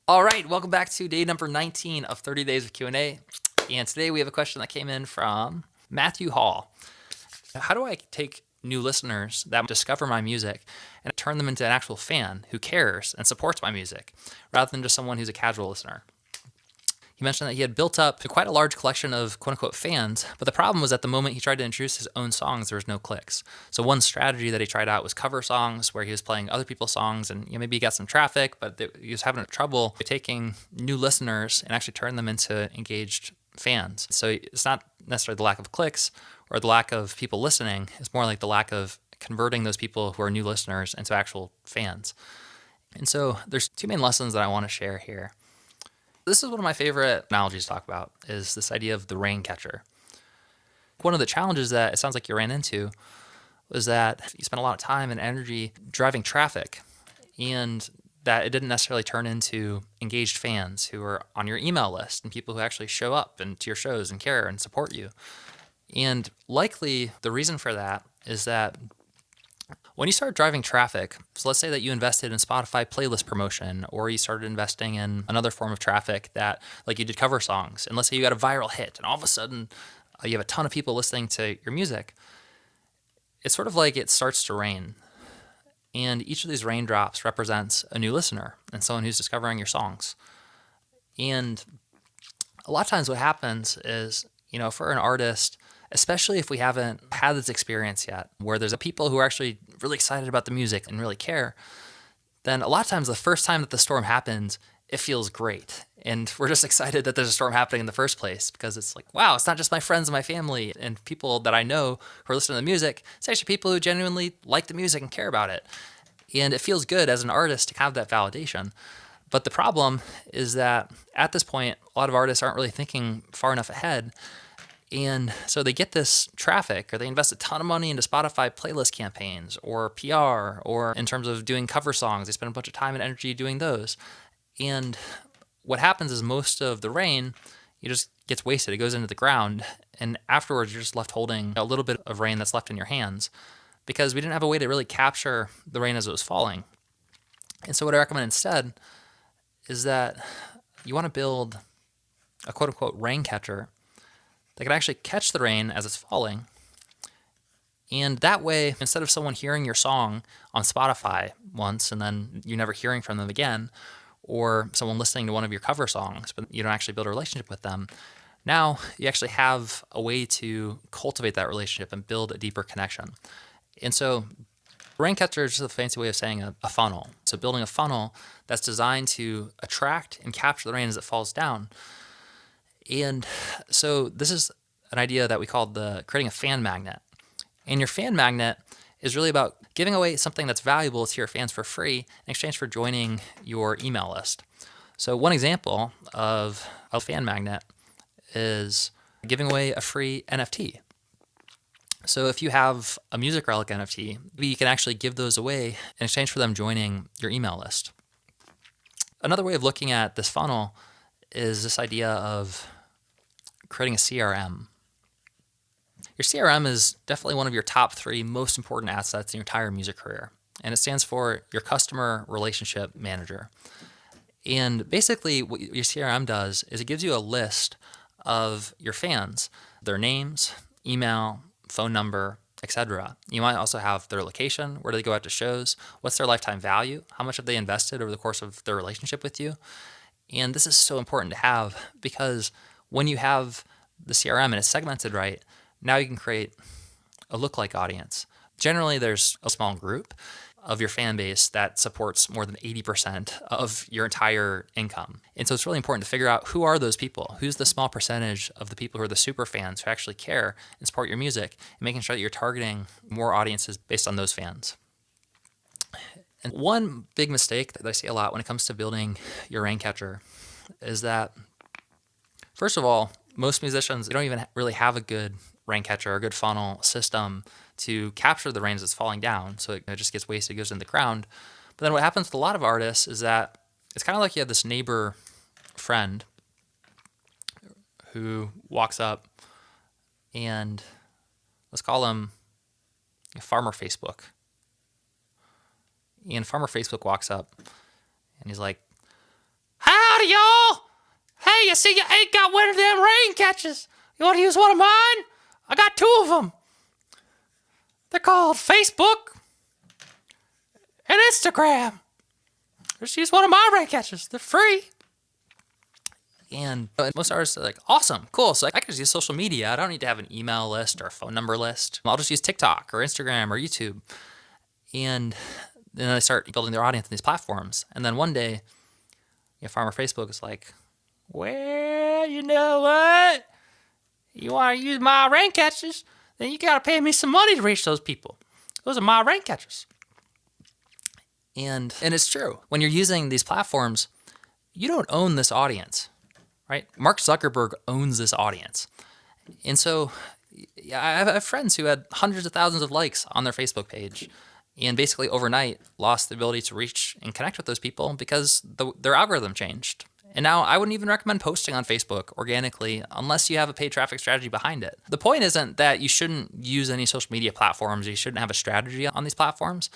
All right, welcome back to day number 19 of 30 Days of Q&A. And today we have a question that came in from Matthew Hall. How do I take new listeners that discover my music and turn them into an actual fan who cares and supports my music rather than just someone who's a casual listener? He mentioned that he had built up quite a large collection of quote-unquote fans, but the problem was at the moment he tried to introduce his own songs, there was no clicks. So one strategy that he tried out was cover songs where he was playing other people's songs and maybe he got some traffic, but he was having trouble taking new listeners and actually turning them into engaged fans. So it's not necessarily the lack of clicks or the lack of people listening, it's more like the lack of converting those people who are new listeners into actual fans. And so there's two main lessons that I want to share here. This is one of my favorite analogies to talk about, is this idea of the rain catcher. One of the challenges that it sounds like you ran into was that you spent a lot of time and energy driving traffic, and that it didn't necessarily turn into engaged fans who are on your email list and people who actually show up and to your shows and care and support you. And likely the reason for that is that when you start driving traffic, so let's say that you invested in Spotify playlist promotion, or you started investing in another form of traffic that, like you did cover songs, and let's say you got a viral hit, and all of a sudden you have a ton of people listening to your music, it's sort of like it starts to rain. And each of these raindrops represents a new listener and someone who's discovering your songs. And a lot of times what happens is, for an artist, especially if we haven't had this experience yet, where there's people who are actually really excited about the music and really care, then a lot of times the first time that the storm happens, it feels great. And we're just excited that there's a storm happening in the first place because it's like, wow, it's not just my friends and my family and people that I know who are listening to the music. It's actually people who genuinely like the music and care about it. And it feels good as an artist to have that validation. But the problem is that at this point, a lot of artists aren't really thinking far enough ahead. And so they get this traffic, or they invest a ton of money into Spotify playlist campaigns or PR, or in terms of doing cover songs, they spend a bunch of time and energy doing those. And what happens is most of the rain, it just gets wasted. It goes into the ground. And afterwards, you're just left holding a little bit of rain that's left in your hands because we didn't have a way to really capture the rain as it was falling. And so what I recommend instead is that you want to build a quote unquote rain catcher that can actually catch the rain as it's falling. And that way, instead of someone hearing your song on Spotify once and then you never hearing from them again, or someone listening to one of your cover songs, but you don't actually build a relationship with them, now you actually have a way to cultivate that relationship and build a deeper connection. And so rain catcher is just a fancy way of saying a funnel. So building a funnel that's designed to attract and capture the rain as it falls down. And so this is an idea that we call creating a fan magnet. And your fan magnet is really about giving away something that's valuable to your fans for free in exchange for joining your email list. So one example of a fan magnet is giving away a free NFT. So if you have a music relic NFT, you can actually give those away in exchange for them joining your email list. Another way of looking at this funnel is this idea of creating a CRM. Your CRM is definitely one of your top 3 most important assets in your entire music career, and it stands for your customer relationship manager. And basically what your CRM does is it gives you a list of your fans, their names, email, phone number, etc. You might also have their location, where do they go out to shows, what's their lifetime value, how much have they invested over the course of their relationship with you. And this is so important to have because when you have the CRM and it's segmented right, now you can create a lookalike audience. Generally, there's a small group of your fan base that supports more than 80% of your entire income. And so it's really important to figure out who are those people? Who's the small percentage of the people who are the super fans who actually care and support your music, and making sure that you're targeting more audiences based on those fans. And one big mistake that I see a lot when it comes to building your rain catcher is that, first of all, most musicians, they don't even really have a good rain catcher or a good funnel system to capture the rain as it's falling down. So it just gets wasted, goes in the ground. But then what happens with a lot of artists is that it's kind of like you have this neighbor friend who walks up and let's call him Farmer Facebook. And Farmer Facebook walks up and he's like, "Hi, see you ain't got one of them rain catchers. You want to use one of mine? I got 2 of them. They're called Facebook and Instagram. Just use one of my rain catchers. They're free. And most artists are like, awesome, cool. So I can just use social media. I don't need to have an email list or a phone number list. I'll just use TikTok or Instagram or YouTube. And then they start building their audience on these platforms. And then one day, Farmer Facebook is like, well, you know what? You want to use my rain catchers? Then you got to pay me some money to reach those people. Those are my rain catchers. And it's true. When you're using these platforms, you don't own this audience, right? Mark Zuckerberg owns this audience. And so I have friends who had hundreds of thousands of likes on their Facebook page and basically overnight lost the ability to reach and connect with those people because their algorithm changed. And now I wouldn't even recommend posting on Facebook organically unless you have a paid traffic strategy behind it. The point isn't that you shouldn't use any social media platforms, or you shouldn't have a strategy on these platforms,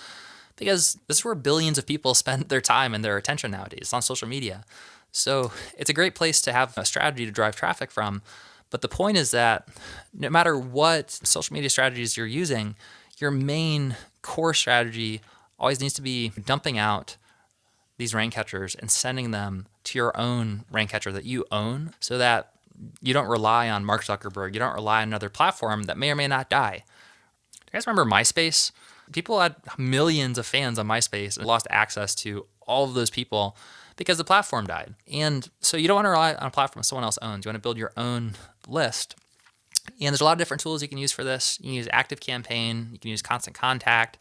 because this is where billions of people spend their time and their attention nowadays, on social media. So it's a great place to have a strategy to drive traffic from. But the point is that no matter what social media strategies you're using, your main core strategy always needs to be dumping out these rain catchers and sending them to your own rain catcher that you own, so that you don't rely on Mark Zuckerberg. You don't rely on another platform that may or may not die. Do you guys remember MySpace? People had millions of fans on MySpace and lost access to all of those people because the platform died. And so you don't want to rely on a platform someone else owns. You want to build your own list. And there's a lot of different tools you can use for this. You can use ActiveCampaign. You can use Constant Contact.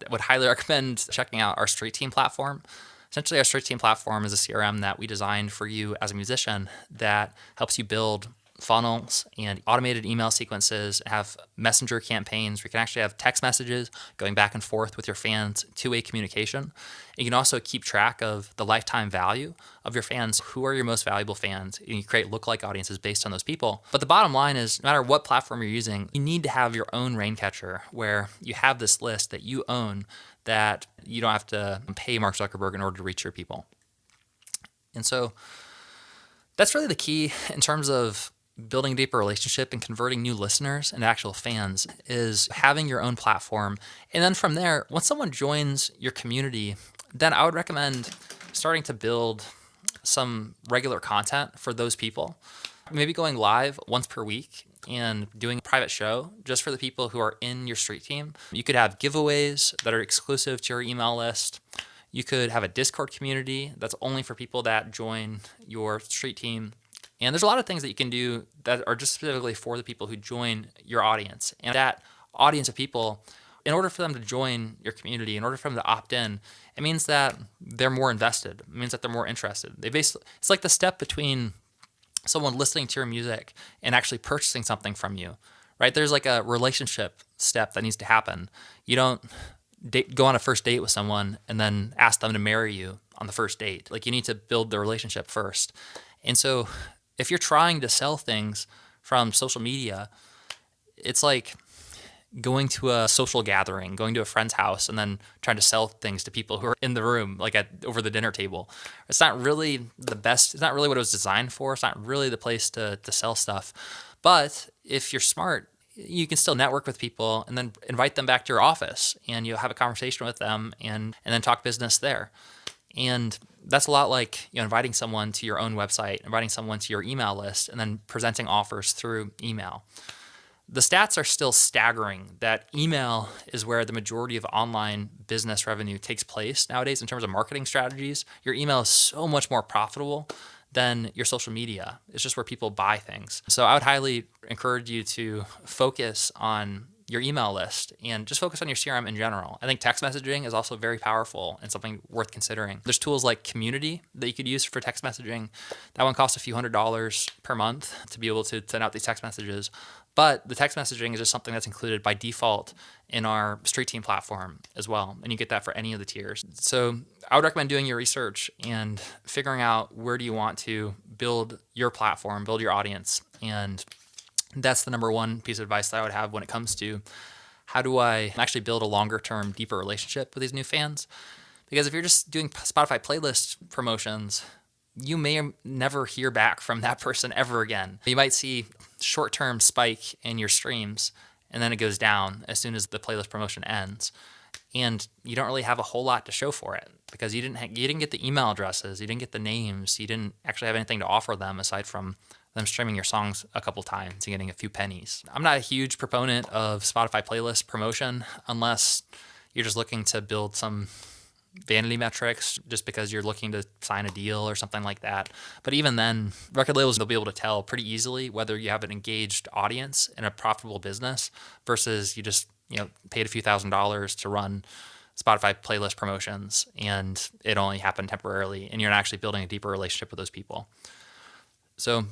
I would highly recommend checking out our StreetTeam platform. Essentially, our StreetTeam platform is a CRM that we designed for you as a musician that helps you build funnels and automated email sequences, have messenger campaigns where you can actually have text messages going back and forth with your fans, two-way communication. And you can also keep track of the lifetime value of your fans. Who are your most valuable fans? And you create lookalike audiences based on those people. But the bottom line is, no matter what platform you're using, you need to have your own rain catcher where you have this list that you own, that you don't have to pay Mark Zuckerberg in order to reach your people. And so that's really the key in terms of building a deeper relationship and converting new listeners into actual fans, is having your own platform. And then from there, once someone joins your community, then I would recommend starting to build some regular content for those people. Maybe going live once per week and doing a private show just for the people who are in your street team. You could have giveaways that are exclusive to your email list. You could have a Discord community that's only for people that join your street team. And there's a lot of things that you can do that are just specifically for the people who join your audience. And that audience of people, in order for them to join your community, in order for them to opt in, it means that they're more invested. It means that they're more interested. It's like the step between someone listening to your music and actually purchasing something from you, right? There's like a relationship step that needs to happen. You don't go on a first date with someone and then ask them to marry you on the first date. Like, you need to build the relationship first. And so if you're trying to sell things from social media, it's like going to a social gathering, going to a friend's house, and then trying to sell things to people who are in the room, like over the dinner table. It's not really the best. It's not really what it was designed for. It's not really the place to sell stuff. But if you're smart, you can still network with people and then invite them back to your office, and you'll have a conversation with them and then talk business there. And that's a lot like, inviting someone to your own website, inviting someone to your email list, and then presenting offers through email. The stats are still staggering that email is where the majority of online business revenue takes place nowadays in terms of marketing strategies. Your email is so much more profitable than your social media. It's just where people buy things. So I would highly encourage you to focus on your email list and just focus on your CRM in general. I think text messaging is also very powerful and something worth considering. There's tools like Community that you could use for text messaging. That one costs a few $100s per month to be able to send out these text messages. But the text messaging is just something that's included by default in our StreetTeam platform as well. And you get that for any of the tiers. So I would recommend doing your research and figuring out where do you want to build your platform, build your audience. And that's the number one piece of advice that I would have when it comes to how do I actually build a longer term, deeper relationship with these new fans. Because if you're just doing Spotify playlist promotions, you may never hear back from that person ever again. You might see short-term spike in your streams, and then it goes down as soon as the playlist promotion ends. And you don't really have a whole lot to show for it because you didn't get the email addresses, you didn't get the names, you didn't actually have anything to offer them aside from them streaming your songs a couple times and getting a few pennies. I'm not a huge proponent of Spotify playlist promotion unless you're just looking to build some vanity metrics just because you're looking to sign a deal or something like that. But even then, record labels, they'll be able to tell pretty easily whether you have an engaged audience in a profitable business versus you just paid a few $1,000s to run Spotify playlist promotions and it only happened temporarily and you're not actually building a deeper relationship with those people. So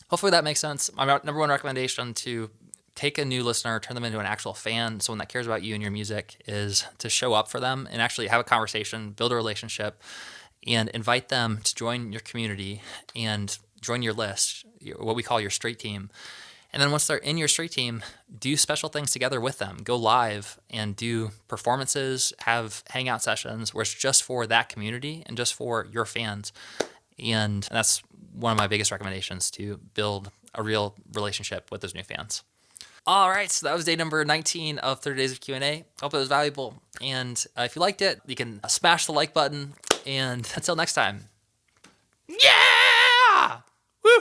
hopefully that makes sense. My number one recommendation to take a new listener, turn them into an actual fan, someone that cares about you and your music, is to show up for them and actually have a conversation, build a relationship, and invite them to join your community and join your list, what we call your Street Team. And then once they're in your Street Team, do special things together with them. Go live and do performances, have hangout sessions where it's just for that community and just for your fans. And that's one of my biggest recommendations, to build a real relationship with those new fans. All right, so that was day number 19 of 30 Days of Q&A. Hope it was valuable. And if you liked it, you can smash the like button. And until next time. Yeah! Woo!